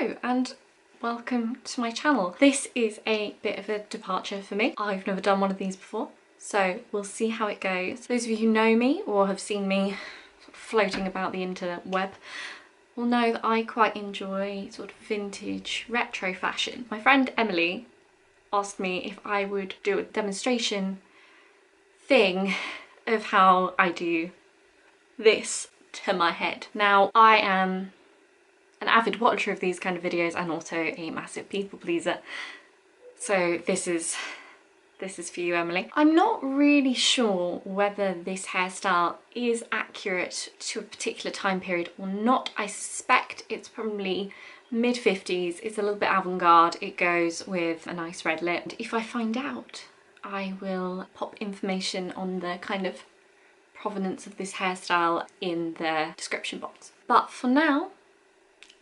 Hello and welcome to my channel. This is a bit of a departure for me. I've never done one of these before, so we'll see how it goes. Those of you who know me or have seen me floating about the interweb will know that I quite enjoy sort of vintage retro fashion. My friend Emily asked me if I would do a demonstration thing of how I do this to my head. Now, I am an avid watcher of these kind of videos and also a massive people pleaser, so this is for you, Emily. I'm not really sure whether this hairstyle is accurate to a particular time period or not. I suspect it's probably mid-50s. It's a little bit avant-garde. It goes with a nice red lip. And if I find out, I will pop information on the kind of provenance of this hairstyle in the description box. But for now,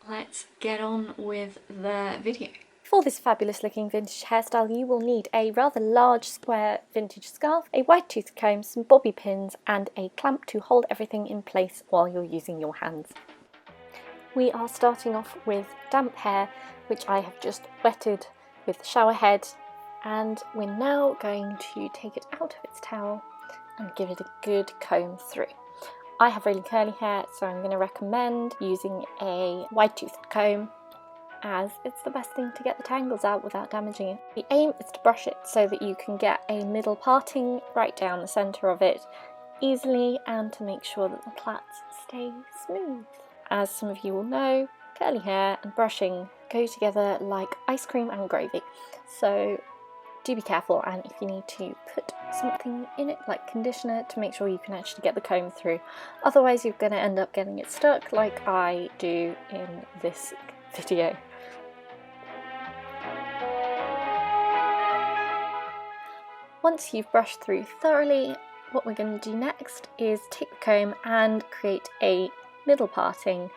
let's get on with the video. For this fabulous looking vintage hairstyle, you will need a rather large square vintage scarf, a wide tooth comb, some bobby pins and a clamp to hold everything in place while you're using your hands. We are starting off with damp hair, which I have just wetted with the shower head, and we're now going to take it out of its towel and give it a good comb through. I have really curly hair, so I'm going to recommend using a wide-toothed comb, as it's the best thing to get the tangles out without damaging it. The aim is to brush it so that you can get a middle parting right down the centre of it easily, and to make sure that the plaits stay smooth. As some of you will know, curly hair and brushing go together like ice cream and gravy, so do be careful, and if you need to put something in it like conditioner to make sure you can actually get the comb through, otherwise you're going to end up getting it stuck like I do in this video. Once you've brushed through thoroughly, what we're going to do next is take the comb and create a middle parting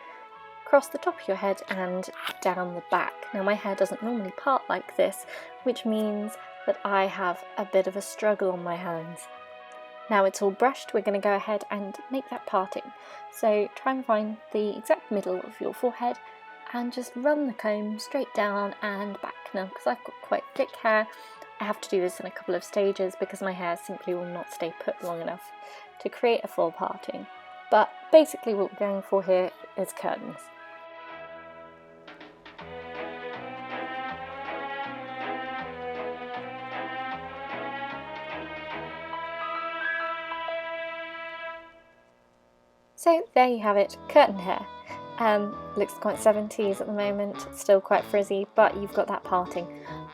across the top of your head and down the back. Now, my hair doesn't normally part like this, which means that I have a bit of a struggle on my hands. Now it's all brushed, we're going to go ahead and make that parting. So try and find the exact middle of your forehead and just run the comb straight down and back. Now, because I've got quite thick hair, I have to do this in a couple of stages because my hair simply will not stay put long enough to create a full parting. But basically what we're going for here is curtains. So there you have it, curtain hair. Looks quite 70s at the moment, still quite frizzy, but you've got that parting.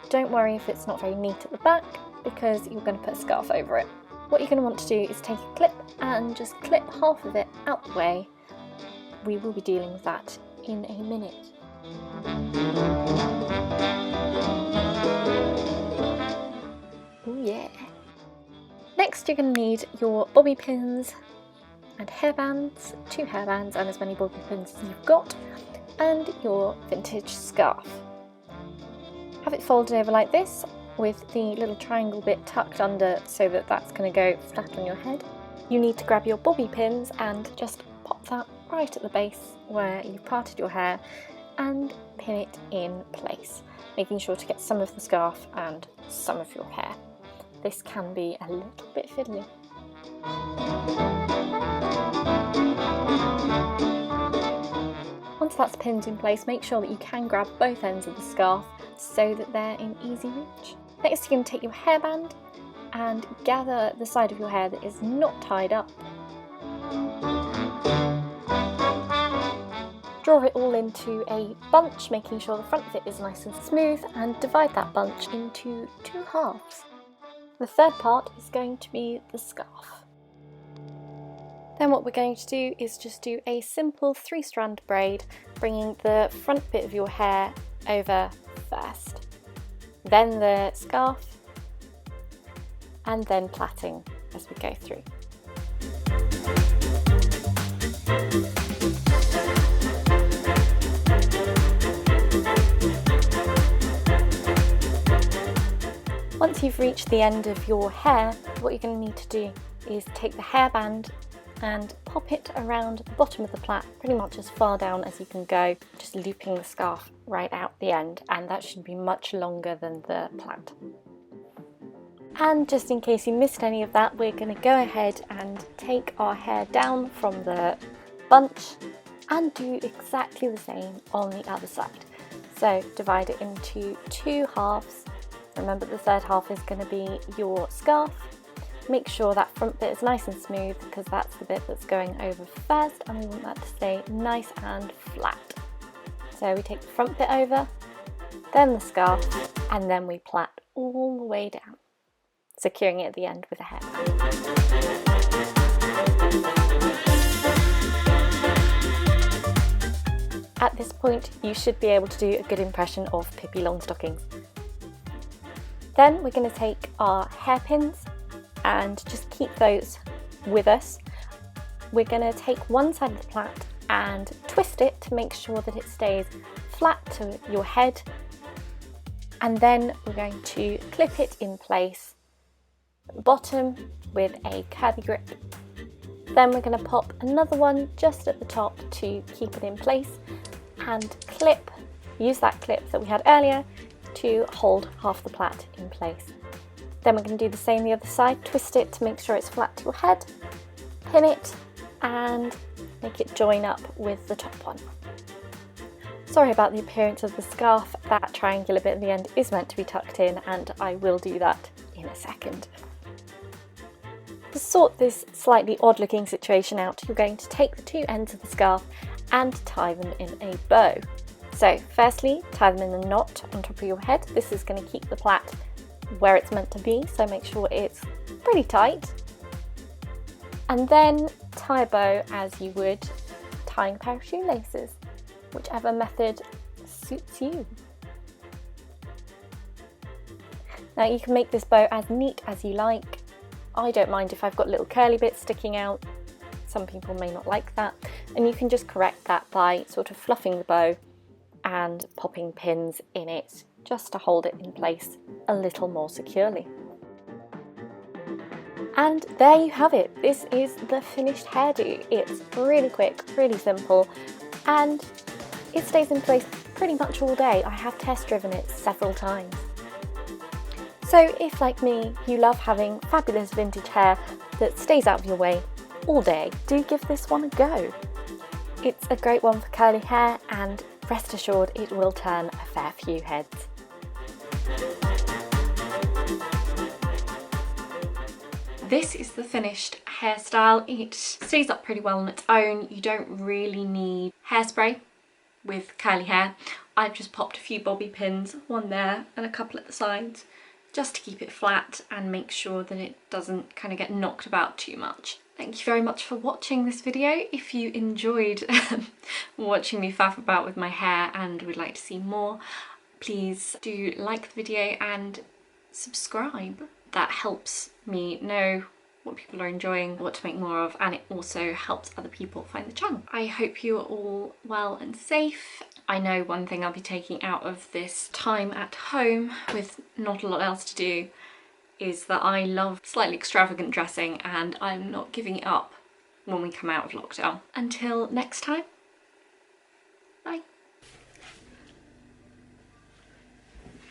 Don't worry if it's not very neat at the back, because you're going to put a scarf over it. What you're going to want to do is take a clip and just clip half of it out the way. We will be dealing with that in a minute. Oh yeah. Next you're going to need your bobby pins and hairbands, 2 hairbands and as many bobby pins as you've got, and your vintage scarf. Have it folded over like this with the little triangle bit tucked under so that that's going to go flat on your head. You need to grab your bobby pins and just pop that right at the base where you've parted your hair and pin it in place, making sure to get some of the scarf and some of your hair. This can be a little bit fiddly. Once that's pinned in place, make sure that you can grab both ends of the scarf so that they're in easy reach. Next you're going to take your hairband and gather the side of your hair that is not tied up. Draw it all into a bunch, making sure the front of it is nice and smooth, and divide that bunch into 2 halves. The third part is going to be the scarf. Then what we're going to do is just do a simple 3-strand braid, bringing the front bit of your hair over first, then the scarf, and then plaiting as we go through. Once you've reached the end of your hair, what you're going to need to do is take the hairband and pop it around the bottom of the plait, pretty much as far down as you can go, just looping the scarf right out the end, and that should be much longer than the plait. And just in case you missed any of that, we're going to go ahead and take our hair down from the bunch and do exactly the same on the other side. So divide it into 2 halves. Remember, the third half is going to be your scarf. Make sure that front bit is nice and smooth, because that's the bit that's going over first, and we want that to stay nice and flat. So we take the front bit over, then the scarf, and then we plait all the way down, securing it at the end with a hair. At this point, you should be able to do a good impression of Pippi Longstockings. Then we're going to take our hairpins and just keep those with us. We're going to take one side of the plait and twist it to make sure that it stays flat to your head, and then we're going to clip it in place at the bottom with a curvy grip. Then we're going to pop another one just at the top to keep it in place, and use that clip that we had earlier to hold half the plait in place. Then we're going to do the same the other side, twist it to make sure it's flat to your head, pin it, and make it join up with the top one. Sorry about the appearance of the scarf, that triangular bit at the end is meant to be tucked in, and I will do that in a second. To sort this slightly odd looking situation out, you're going to take the 2 ends of the scarf and tie them in a bow. So firstly, tie them in a knot on top of your head. This is going to keep the plait where it's meant to be, so make sure it's pretty tight. And then tie a bow as you would tying a pair of shoelaces, whichever method suits you. Now you can make this bow as neat as you like. I don't mind if I've got little curly bits sticking out. Some people may not like that, and you can just correct that by sort of fluffing the bow and popping pins in it just to hold it in place a little more securely. And there you have it. This is the finished hairdo. It's really quick, really simple, and it stays in place pretty much all day. I have test driven it several times. So if, like me, you love having fabulous vintage hair that stays out of your way all day, do give this one a go. It's a great one for curly hair, and rest assured it will turn a fair few heads. This is the finished hairstyle. It stays up pretty well on its own. You don't really need hairspray with curly hair. I've just popped a few bobby pins, one there and a couple at the sides, just to keep it flat and make sure that it doesn't kind of get knocked about too much. Thank you very much for watching this video. If you enjoyed watching me faff about with my hair and would like to see more, please do like the video and subscribe. That helps me know what people are enjoying, what to make more of, and it also helps other people find the channel. I hope you are all well and safe. I know one thing I'll be taking out of this time at home with not a lot else to do is that I love slightly extravagant dressing, and I'm not giving it up when we come out of lockdown. Until next time, bye.